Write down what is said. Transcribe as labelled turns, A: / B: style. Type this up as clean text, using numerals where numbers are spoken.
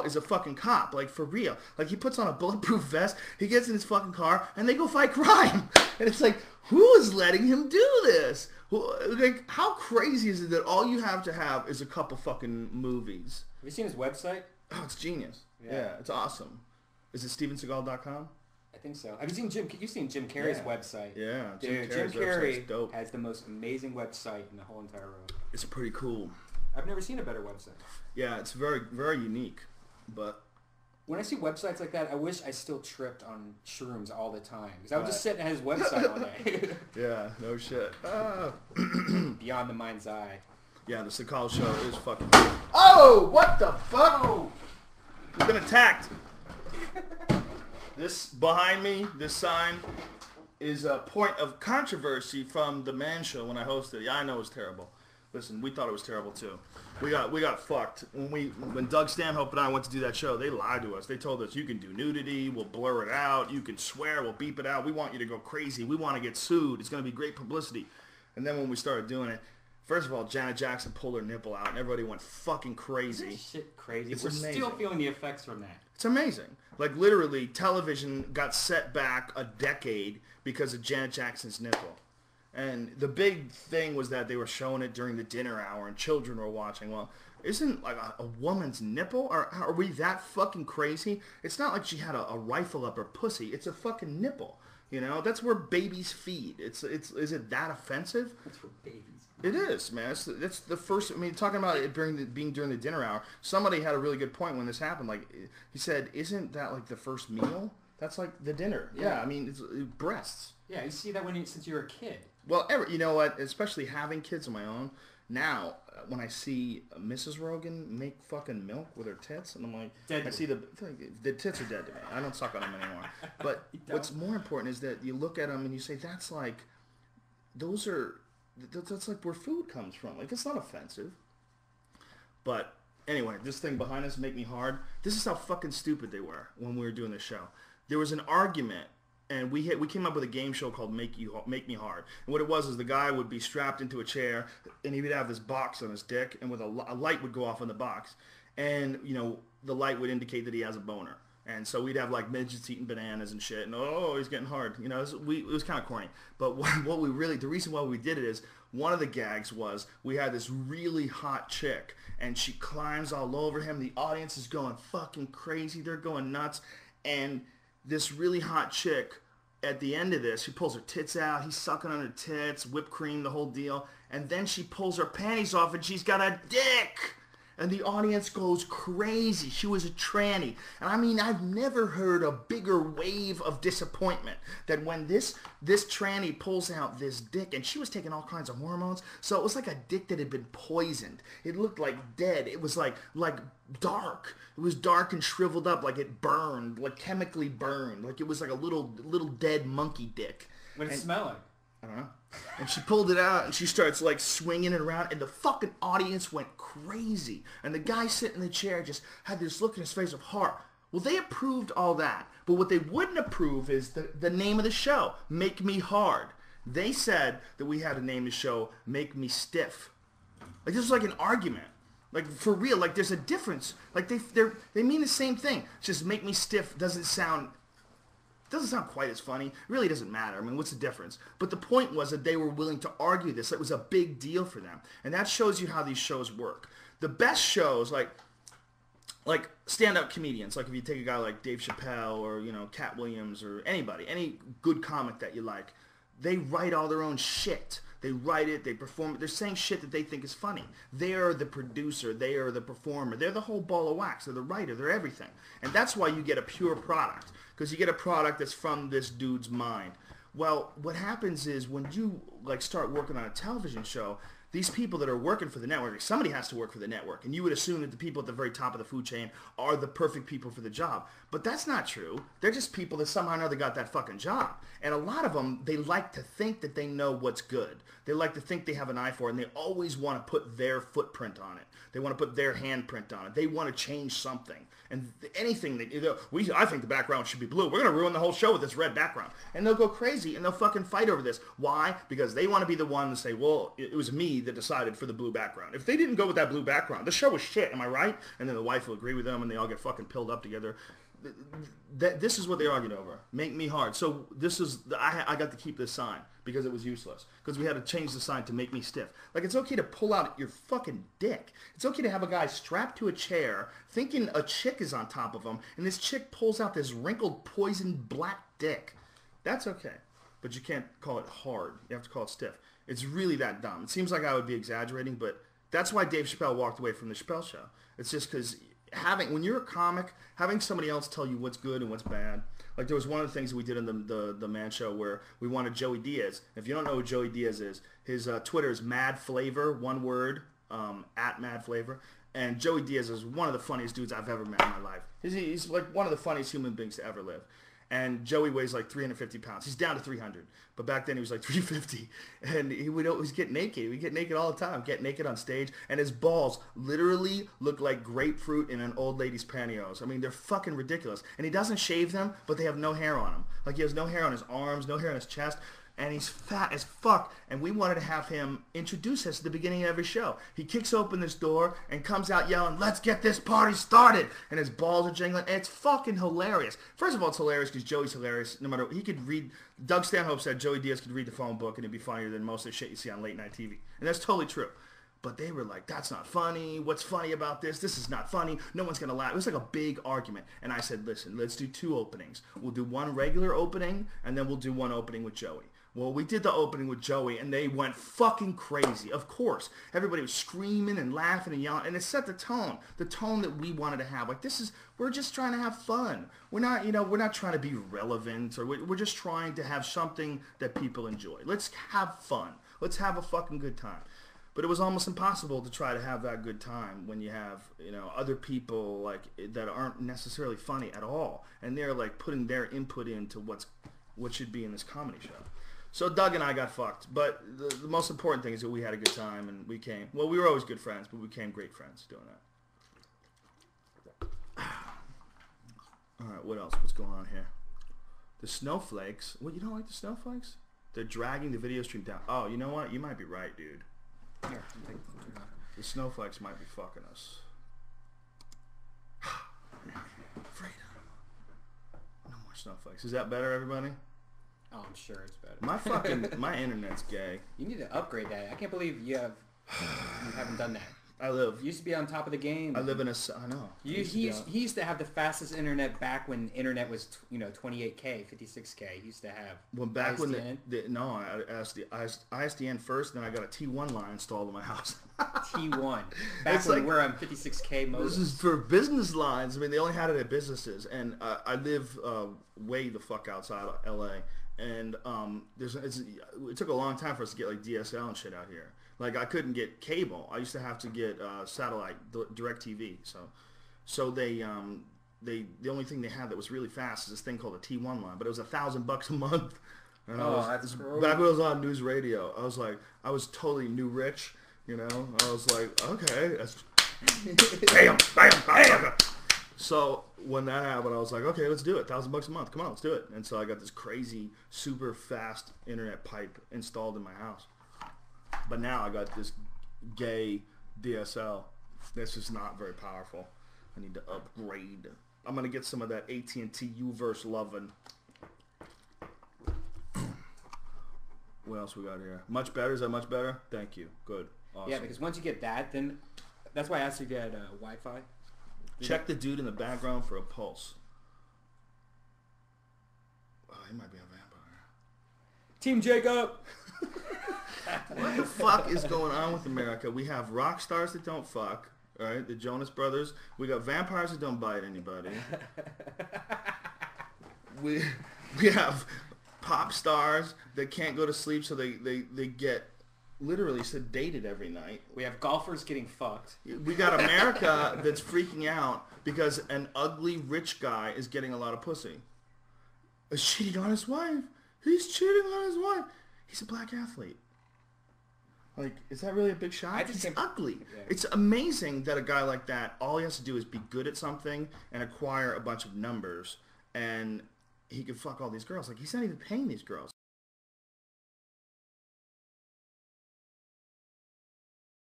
A: is a fucking cop, like for real. Like he puts on a bulletproof vest, he gets in his fucking car, and they go fight crime. And it's like, who is letting him do this? Like, how crazy is it that all you have to have is a couple fucking movies?
B: Have you seen his website?
A: Oh, it's genius. Yeah, it's awesome. Is it stevenseagal.com?
B: I think so. Have you seen Jim Carrey's website?
A: Yeah,
B: dude, Jim Carrey has the most amazing website in the whole entire world.
A: It's pretty cool.
B: I've never seen a better website.
A: Yeah, it's very, very unique. But
B: when I see websites like that, I wish I still tripped on shrooms all the time. Because I would just sit at his website all day.
A: Yeah, no shit.
B: Beyond the Mind's Eye.
A: Yeah, the Seagal show is fucking...
B: Oh! What the fuck? Oh.
A: We've been attacked. This behind me, this sign, is a point of controversy from the Man Show when I hosted it. Yeah, I know it was terrible. Listen, we thought it was terrible too. We got fucked. When Doug Stanhope and I went to do that show, they lied to us. They told us, you can do nudity, we'll blur it out, you can swear, we'll beep it out, we want you to go crazy, we want to get sued, it's going to be great publicity. And then when we started doing it, first of all, Janet Jackson pulled her nipple out and everybody went fucking crazy.
B: Isn't shit crazy?
A: It's
B: We're
A: amazing.
B: Still feeling the effects from that.
A: It's amazing. Like literally, television got set back a decade because of Janet Jackson's nipple. And the big thing was that they were showing it during the dinner hour and children were watching. Well, isn't like a woman's nipple? Are we that fucking crazy? It's not like she had a rifle up her pussy. It's a fucking nipple. You know, that's where babies feed. Is it that offensive?
B: That's for babies.
A: It is, man. That's the first. I mean, talking about it being during the dinner hour. Somebody had a really good point when this happened. Like he said, "Isn't that like the first meal? That's like the dinner." Yeah, I mean, it's breasts.
B: Yeah, you see that since you were a kid.
A: Well, you know what? Especially having kids of my own. Now, when I see Mrs. Rogan make fucking milk with her tits, and I'm like, I see the tits are dead to me. I don't suck on them anymore. But what's more important is that you look at them and you say, that's like where food comes from. Like, it's not offensive. But anyway, this thing behind us make me hard. This is how fucking stupid they were when we were doing this show. There was an argument. And we came up with a game show called Make Me Hard. And what it was is the guy would be strapped into a chair, and he would have this box on his dick, and with a light would go off on the box. And, you know, the light would indicate that he has a boner. And so we'd have, like, midgets eating bananas and shit. And, oh, he's getting hard. You know, it was kind of corny. But the reason why we did it is, one of the gags was we had this really hot chick, and she climbs all over him. The audience is going fucking crazy. They're going nuts. And this really hot chick, at the end of this, she pulls her tits out, he's sucking on her tits, whipped cream, the whole deal, and then she pulls her panties off and she's got a dick! And the audience goes crazy. She was a tranny. And I mean, I've never heard a bigger wave of disappointment than when this tranny pulls out this dick, and she was taking all kinds of hormones, so it was like a dick that had been poisoned. It looked like dead. It was like dark. It was dark and shriveled up, like it burned, like chemically burned. Like it was like a little dead monkey dick.
B: What did it smell like?
A: I don't know. And she pulled it out, and she starts, like, swinging it around, and the fucking audience went crazy. And the guy sitting in the chair just had this look in his face of horror. Well, they approved all that. But what they wouldn't approve is the name of the show, Make Me Hard. They said that we had to name the show Make Me Stiff. Like, this was like an argument. Like, for real, like, there's a difference. Like, they mean the same thing. It's just Make Me Stiff doesn't sound quite as funny. It really doesn't matter. I mean, what's the difference? But the point was that they were willing to argue this. It was a big deal for them. And that shows you how these shows work. The best shows, like stand-up comedians, like if you take a guy like Dave Chappelle or, you know, Cat Williams or anybody, any good comic that you like, they write all their own shit. They write it, they perform it. They're saying shit that they think is funny. They are the producer. They are the performer. They're the whole ball of wax. They're the writer. They're everything. And that's why you get a pure product. Because you get a product that's from this dude's mind. Well, what happens is when you like start working on a television show, these people that are working for the network, like somebody has to work for the network, and you would assume that the people at the very top of the food chain are the perfect people for the job. But that's not true. They're just people that somehow or another got that fucking job. And a lot of them, they like to think that they know what's good. They like to think they have an eye for it, and they always want to put their footprint on it. They want to put their handprint on it. They want to change something. And anything that, you know, I think the background should be blue. We're going to ruin the whole show with this red background. And they'll go crazy, and they'll fucking fight over this. Why? Because they want to be the one to say, well, it was me me that decided for the blue background. If they didn't go with that blue background, the show was shit, am I right? And then the wife will agree with them and they all get fucking pilled up together. This is what they argued over. Make me hard. So this is, I got to keep this sign because it was useless. Because we had to change the sign to make me stiff. Like, it's okay to pull out your fucking dick. It's okay to have a guy strapped to a chair thinking a chick is on top of him, and this chick pulls out this wrinkled, poisoned black dick. That's okay. But you can't call it hard. You have to call it stiff. It's really that dumb. It seems like I would be exaggerating, but that's why Dave Chappelle walked away from the Chappelle Show. It's just because when you're a comic, having somebody else tell you what's good and what's bad. Like, there was one of the things that we did in the Man Show where we wanted Joey Diaz. If you don't know who Joey Diaz is, his Twitter is Mad Flavor, one word, at Mad Flavor. And Joey Diaz is one of the funniest dudes I've ever met in my life. He's like one of the funniest human beings to ever live. And Joey weighs like 350 pounds. He's down to 300. But back then he was like 350. And he would always get naked. We'd get naked all the time. Get naked on stage. And his balls literally look like grapefruit in an old lady's pantyhose. I mean, they're fucking ridiculous. And he doesn't shave them, but they have no hair on him. Like, he has no hair on his arms, no hair on his chest. And he's fat as fuck, and we wanted to have him introduce us at the beginning of every show. He kicks open this door and comes out yelling, "Let's get this party started!" And his balls are jingling, and it's fucking hilarious. First of all, it's hilarious because Joey's hilarious. No matter, he could read, Doug Stanhope said Joey Diaz could read the phone book and it'd be funnier than most of the shit you see on late night TV. And that's totally true. But they were like, that's not funny. What's funny about this? This is not funny. No one's going to laugh. It was like a big argument. And I said, listen, let's do 2 openings. We'll do one regular opening, and then we'll do one opening with Joey. Well, we did the opening with Joey, and they went fucking crazy. Of course. Everybody was screaming and laughing and yelling, and it set the tone that we wanted to have. Like, we're just trying to have fun. We're not trying to be relevant, or we're just trying to have something that people enjoy. Let's have fun. Let's have a fucking good time. But it was almost impossible to try to have that good time when you have, other people like that aren't necessarily funny at all, and they're like putting their input into what should be in this comedy show. So Doug and I got fucked, but the most important thing is that we had a good time, and we were always good friends, but we became great friends doing that. All right, what else? What's going on here? The snowflakes. Well, you don't like the snowflakes? They're dragging the video stream down. Oh, you know what? You might be right, dude.
B: Here,
A: the snowflakes might be fucking us. Freedom. No more snowflakes. Is that better, everybody?
B: Oh, I'm sure it's better.
A: My internet's gay.
B: You need to upgrade that. I can't believe you haven't done that. You used to be on top of the game.
A: I know.
B: He used to have the fastest internet back when internet was 28K, 56K. He used to have.
A: Well, back ISDN? I asked the ISDN first, then I got a T1 line installed in my house.
B: T1. Back when we're on 56K modem.
A: This is for business lines. I mean, they only had it at businesses, and I live way the fuck outside of LA. And it took a long time for us to get like DSL and shit out here. Like, I couldn't get cable. I used to have to get satellite, direct TV. So they the only thing they had that was really fast is this thing called a T1 line, but it was $1,000 a month. And
B: that's gross.
A: Back when I was on news radio, I was totally new rich. I was like, okay, that's bam. So when that happened, I was like, okay, let's do it. $1,000 a month. Come on, let's do it. And so I got this crazy, super fast internet pipe installed in my house. But now I got this gay DSL that's just not very powerful. I need to upgrade. I'm going to get some of that AT&T U-verse loving. What else we got here? Much better? Is that much better? Thank you. Good. Awesome.
B: Yeah, because once you get that, then that's why I asked you to get Wi-Fi.
A: Check the dude in the background for a pulse. Oh, he might be a vampire.
B: Team Jacob!
A: What the fuck is going on with America? We have rock stars that don't fuck, right? The Jonas Brothers. We got vampires that don't bite anybody. We have pop stars that can't go to sleep, so they get literally sedated every night.
B: We have golfers getting fucked.
A: We got America that's freaking out because an ugly rich guy is getting a lot of pussy. He's cheating on his wife. He's cheating on his wife. He's a black athlete. Like, is that really a big shot? He's ugly. Yeah. It's amazing that a guy like that, all he has to do is be good at something and acquire a bunch of numbers, and he can fuck all these girls. Like, he's not even paying these girls.